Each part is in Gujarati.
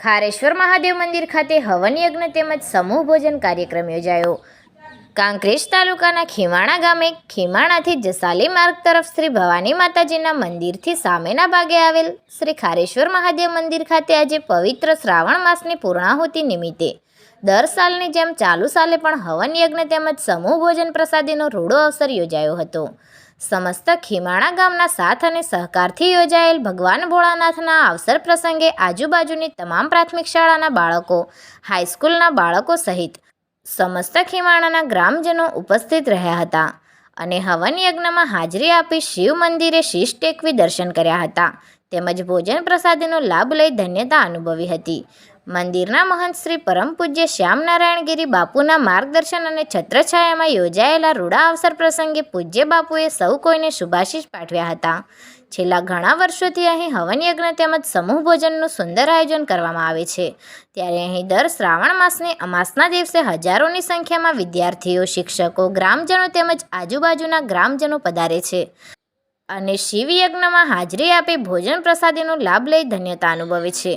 ખારેશ્વર મહાદેવ મંદિર ખાતે હવન યજ્ઞ તેમજ સમૂહ ભોજન કાર્યક્રમ યોજાયો. કાંકરેજ તાલુકાના ખીમાણા ગામે ખીમાણાથી જસાલી માર્ગ તરફ શ્રી ભવાની માતાજીના મંદિરથી સામેના ભાગે આવેલ શ્રી ખારેશ્વર મહાદેવ મંદિર ખાતે આજે પવિત્ર શ્રાવણ માસની પૂર્ણાહુતિ નિમિત્તે દર સાલની જેમ ચાલુ સાલે પણ હવન યજ્ઞ તેમજ સમૂહ ભોજન પ્રસાદીનો રૂડો અવસર યોજાયો હતો. સમસ્ત ખીમાણા ગામના સાથ અને સહકારથી યોજાયેલ ભગવાન ભોળાનાથના અવસર પ્રસંગે આજુબાજુની તમામ પ્રાથમિક શાળાના બાળકો, હાઈસ્કૂલના બાળકો સહિત સમસ્ત ખીમાણાના ગ્રામજનો ઉપસ્થિત રહ્યા હતા અને હવન યજ્ઞમાં હાજરી આપી શિવ મંદિરે શીશ ટેકવી દર્શન કર્યા હતા તેમજ ભોજન પ્રસાદીનો લાભ લઈ ધન્યતા અનુભવી હતી. મંદિરના મહંત શ્રી પરમ પૂજ્ય શ્યામનારાયણ ગિરી બાપુના માર્ગદર્શન અને છત્રછાયામાં યોજાયેલા રૂડા અવસર પ્રસંગે પૂજ્ય બાપુએ સૌ કોઈને શુભાશીષ પાઠવ્યા હતા. છેલ્લા ઘણા વર્ષોથી અહીં હવન યજ્ઞ તેમજ સમૂહ ભોજનનું સુંદર આયોજન કરવામાં આવે છે. ત્યારે અહીં દર શ્રાવણ માસની અમાસના દિવસે હજારોની સંખ્યામાં વિદ્યાર્થીઓ, શિક્ષકો, ગ્રામજનો તેમજ આજુબાજુના ગ્રામજનો પધારે છે અને શિવ યજ્ઞમાં હાજરી આપી ભોજન પ્રસાદીનો લાભ લઈ ધન્યતા અનુભવે છે.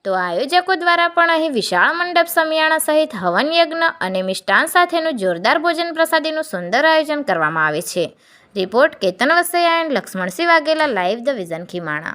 તો આયોજકો દ્વારા પણ અહીં વિશાળ મંડપ, સમિયાણા સહિત હવન યજ્ઞ અને મિષ્ટાન સાથેનું જોરદાર ભોજન પ્રસાદીનું સુંદર આયોજન કરવામાં આવે છે. Report Ketan Vasaiya and Laxmansinh Vaghela, live the vision Khimana.